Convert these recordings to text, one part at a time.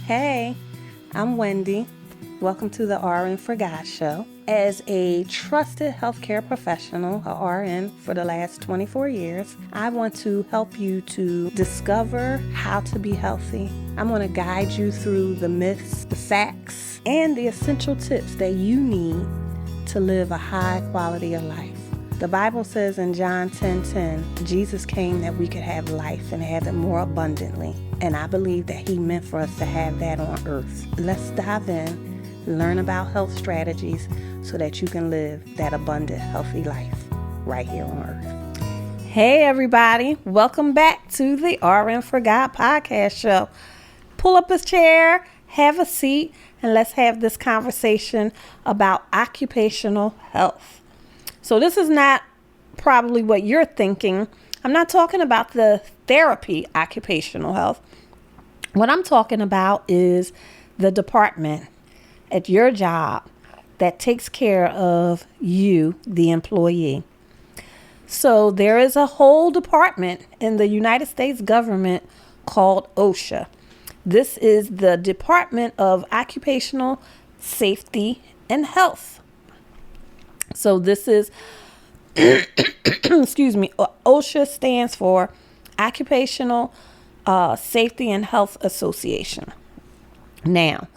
Hey, I'm Wendy. Welcome to the RN for God show. As a trusted healthcare professional, a RN for the last 24 years, I want to help you to discover how to be healthy. I'm going to guide you through the myths, the facts, and the essential tips that you need to live a high quality of life. The Bible says in John 10:10, Jesus came that we could have life and have it more abundantly. And I believe that he meant for us to have that on earth. Let's dive in, learn about health strategies so that you can live that abundant, healthy life right here on earth. Hey everybody, welcome back to the RN for God podcast show. Pull up a chair, have a seat, and let's have this conversation about occupational health. So this is not probably what you're thinking. I'm not talking about the therapy occupational health. What I'm talking about is the department at your job that takes care of you, the employee. So there is a whole department in the United States government called OSHA. This is the Department of Occupational Safety and Health. So this is, OSHA stands for Occupational Safety and Health Association. Now,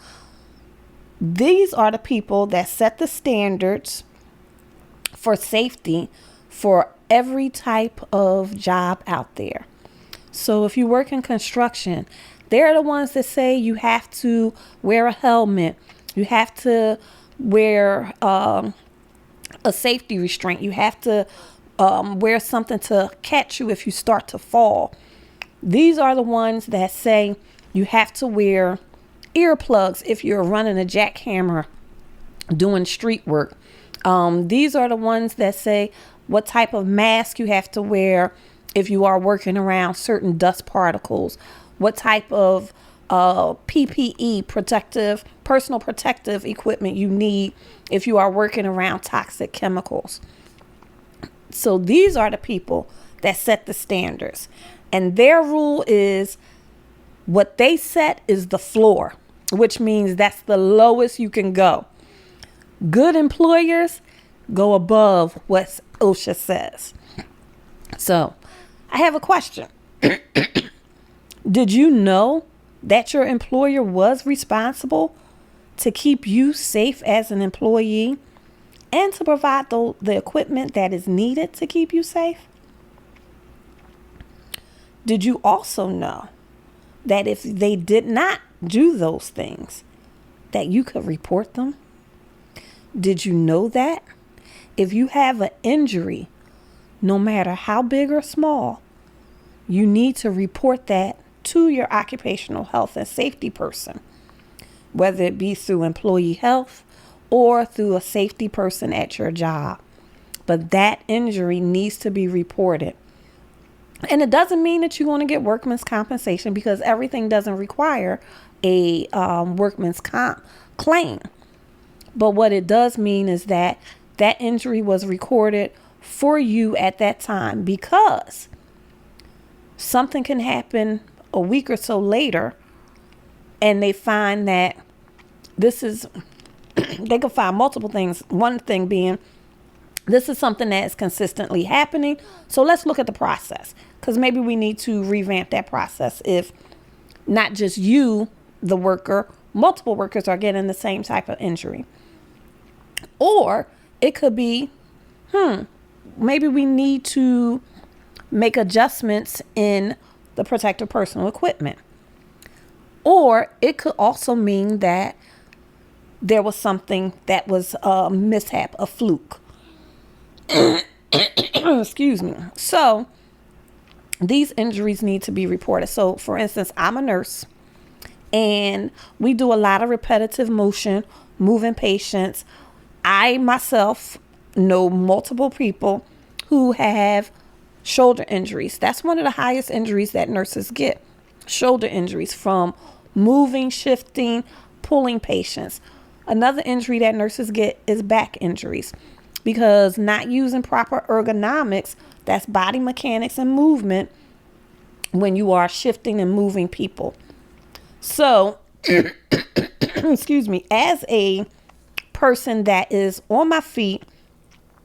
these are the people that set the standards for safety for every type of job out there. So if you work in construction, they're the ones that say you have to wear a helmet, you have to wear a safety restraint. You have to wear something to catch you if you start to fall. These are the ones that say you have to wear earplugs if you're running a jackhammer doing street work. These are the ones that say what type of mask you have to wear if you are working around certain dust particles, what type of PPE, personal protective equipment you need if you are working around toxic chemicals. So these are the people that set the standards. And their rule is what they set is the floor, which means that's the lowest you can go. Good employers go above what OSHA says. So I have a question. Did you know that your employer was responsible to keep you safe as an employee and to provide the equipment that is needed to keep you safe? Did you also know that if they did not do those things, that you could report them? Did you know that if you have an injury, no matter how big or small, you need to report that to your occupational health and safety person, whether it be through employee health or through a safety person at your job. But that injury needs to be reported. And it doesn't mean that you're going to get workman's compensation, because everything doesn't require a workman's comp claim. But what it does mean is that that injury was recorded for you at that time, because something can happen a week or so later and they find that they can find multiple things. One thing being, this is something that is consistently happening. So let's look at the process, because maybe we need to revamp that process if not just you, the worker, multiple workers are getting the same type of injury. Or it could be, maybe we need to make adjustments in the protective personal equipment. Or it could also mean that there was something that was a mishap, a fluke. Excuse me. So these injuries need to be reported. So for instance, I'm a nurse and we do a lot of repetitive motion, moving patients. I myself know multiple people who have shoulder injuries. That's one of the highest injuries that nurses get. Shoulder injuries from moving, shifting, pulling patients. Another injury that nurses get is back injuries, because not using proper ergonomics, that's body mechanics and movement, when you are shifting and moving people. So, excuse me, as a person that is on my feet,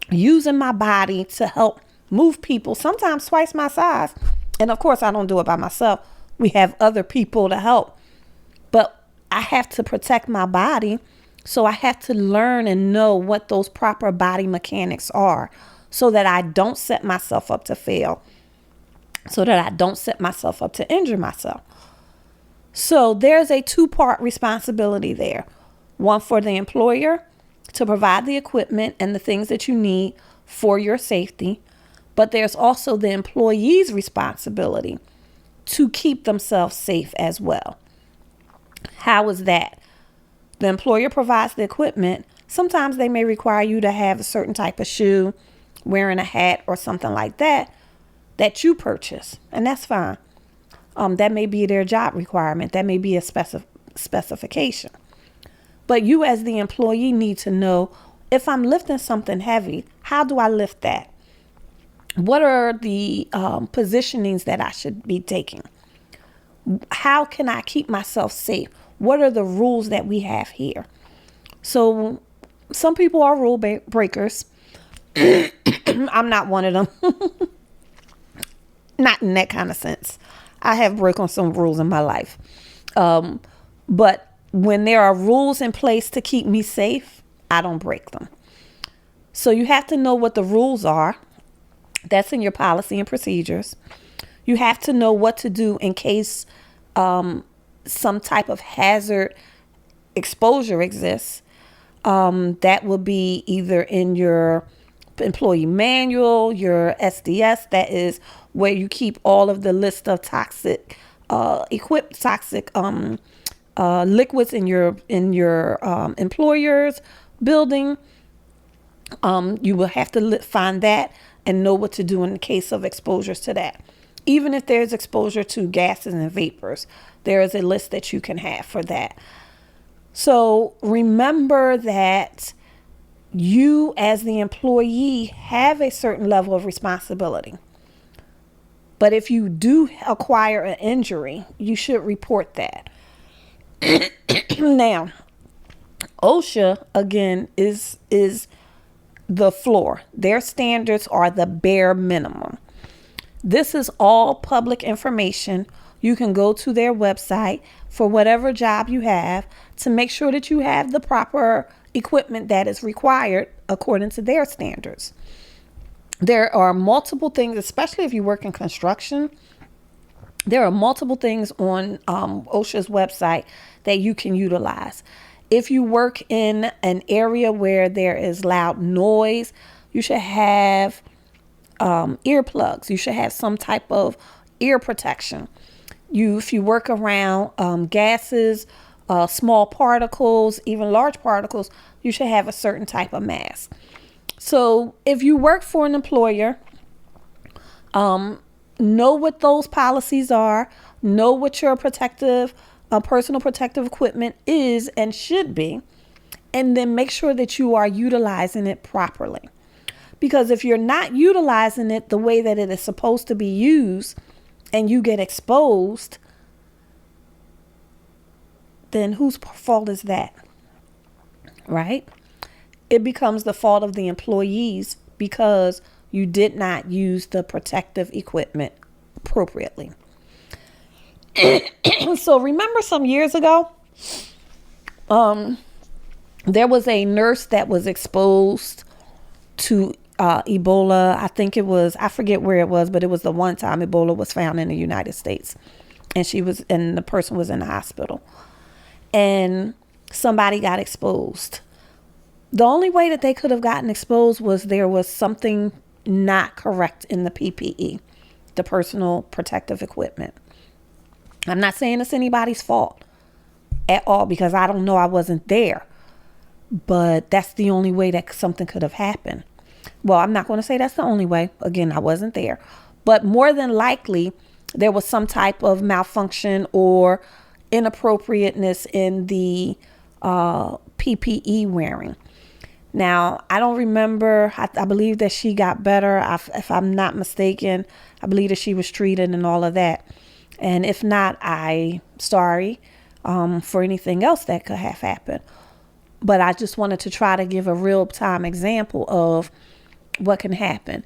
using my body to help move people, sometimes twice my size. And of course, I don't do it by myself. We have other people to help. But I have to protect my body. So I have to learn and know what those proper body mechanics are so that I don't set myself up to fail, so that I don't set myself up to injure myself. So there's a two-part responsibility there. One for the employer to provide the equipment and the things that you need for your safety. But there's also the employee's responsibility to keep themselves safe as well. How is that? The employer provides the equipment. Sometimes they may require you to have a certain type of shoe, wearing a hat or something like that you purchase. And that's fine. That may be their job requirement. That may be a specification. But you as the employee need to know, if I'm lifting something heavy, how do I lift that? What are the positionings that I should be taking? How can I keep myself safe? What are the rules that we have here? So some people are rule breakers. I'm not one of them. Not in that kind of sense. I have broken some rules in my life. But when there are rules in place to keep me safe, I don't break them. So you have to know what the rules are. That's in your policy and procedures. You have to know what to do in case some type of hazard exposure exists. That will be either in your employee manual, your SDS, that is where you keep all of the list of toxic liquids in your employer's building. You will have to find that and know what to do in the case of exposures to that. Even if there's exposure to gases and vapors, there is a list that you can have for that. So remember that you as the employee have a certain level of responsibility. But if you do acquire an injury, you should report that. Now, OSHA, again, is the floor. Their standards are the bare minimum. This is all public information. You can go to their website for whatever job you have to make sure that you have the proper equipment that is required according to their standards. There are multiple things, especially if you work in construction. There are multiple things on OSHA's website that you can utilize. If you work in an area where there is loud noise, you should have earplugs. You should have some type of ear protection. If you work around gases, small particles, even large particles, you should have a certain type of mask. So if you work for an employer, know what those policies are, know what your personal protective equipment is and should be, and then make sure that you are utilizing it properly. Because if you're not utilizing it the way that it is supposed to be used and you get exposed, then whose fault is that? Right? It becomes the fault of the employees because you did not use the protective equipment appropriately. So remember some years ago, there was a nurse that was exposed to Ebola. I forget where it was, but it was the one time Ebola was found in the United States, and the person was in the hospital, and somebody got exposed. The only way that they could have gotten exposed was there was something not correct in the PPE, the personal protective equipment. I'm not saying it's anybody's fault at all because I don't know, I wasn't there. But that's the only way that something could have happened. Well, I'm not going to say that's the only way. Again, I wasn't there. But more than likely, there was some type of malfunction or inappropriateness in the PPE wearing. Now, I don't remember. I believe that she got better. If I'm not mistaken, I believe that she was treated and all of that. And if not, I'm sorry. for anything else that could have happened. But I just wanted to try to give a real-time example of what can happen.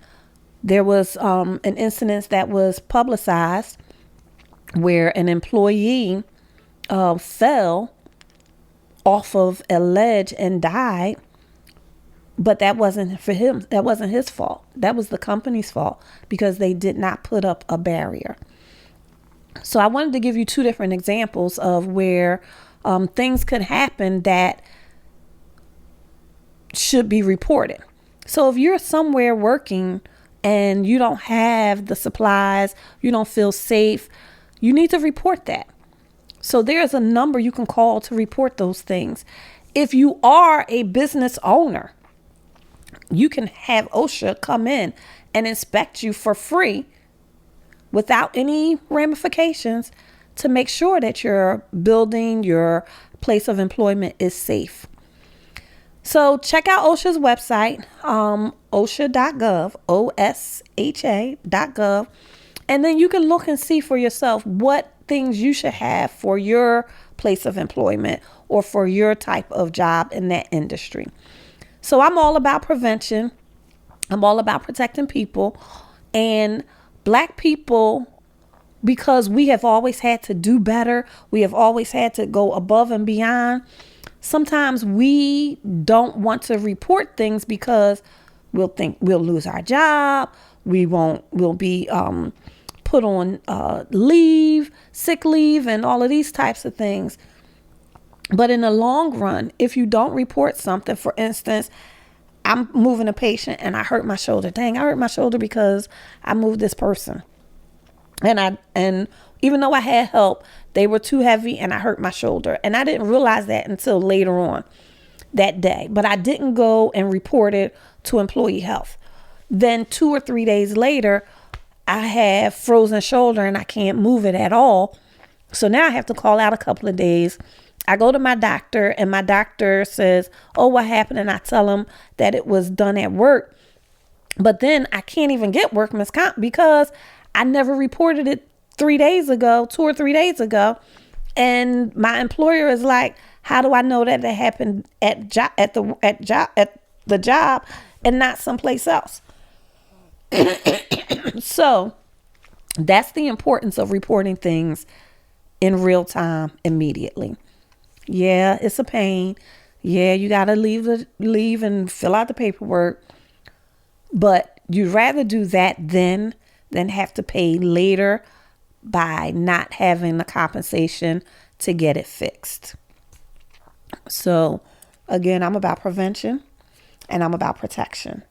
There was an incident that was publicized where an employee fell off of a ledge and died, but that wasn't for him. That wasn't his fault. That was the company's fault because they did not put up a barrier. So I wanted to give you two different examples of where things could happen that should be reported. So if you're somewhere working and you don't have the supplies, you don't feel safe, you need to report that. So there's a number you can call to report those things. If you are a business owner, you can have OSHA come in and inspect you for free without any ramifications to make sure that your building, your place of employment is safe. So check out OSHA's website, OSHA.gov, OSHA.gov, and then you can look and see for yourself what things you should have for your place of employment or for your type of job in that industry. So I'm all about prevention. I'm all about protecting people, and Black people, because we have always had to do better. We have always had to go above and beyond. Sometimes we don't want to report things because we'll think we'll lose our job. We'll be put on leave, sick leave, and all of these types of things. But in the long run, if you don't report something, for instance, I'm moving a patient and I hurt my shoulder. Dang, I hurt my shoulder because I moved this person. And even though I had help, they were too heavy and I hurt my shoulder. And I didn't realize that until later on that day. But I didn't go and report it to employee health. Then 2 or 3 days later, I have frozen shoulder and I can't move it at all. So now I have to call out a couple of days. I go to my doctor and my doctor says, oh, what happened? And I tell him that it was done at work. But then I can't even get workman's comp because I never reported it 3 days ago, 2 or 3 days ago. And my employer is like, how do I know that it happened at the job and not someplace else? So that's the importance of reporting things in real time immediately. Yeah, it's a pain. Yeah, you got to leave and fill out the paperwork. But you'd rather do that then than have to pay later by not having the compensation to get it fixed. So again, I'm about prevention and I'm about protection.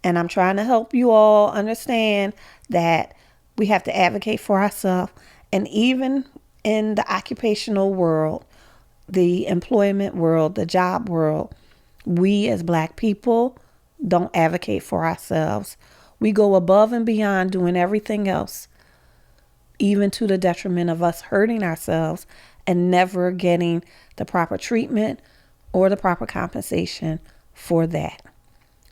And I'm trying to help you all understand that we have to advocate for ourselves. And even in the occupational world, the employment world, the job world, we as Black people don't advocate for ourselves. We go above and beyond doing everything else, even to the detriment of us hurting ourselves and never getting the proper treatment or the proper compensation for that.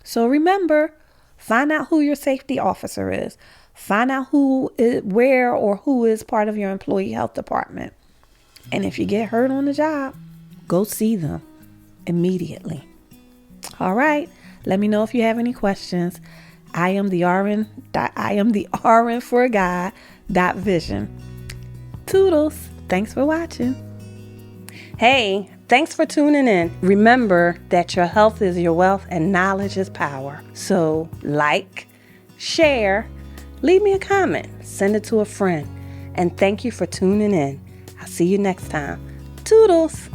So remember, find out who your safety officer is. Find out who is part of your employee health department. And if you get hurt on the job, go see them immediately. All right. Let me know if you have any questions. I am the RN for a guy .vision. Toodles. Thanks for watching. Hey, thanks for tuning in. Remember that your health is your wealth and knowledge is power. So like, share, leave me a comment, send it to a friend. And thank you for tuning in. I'll see you next time. Toodles.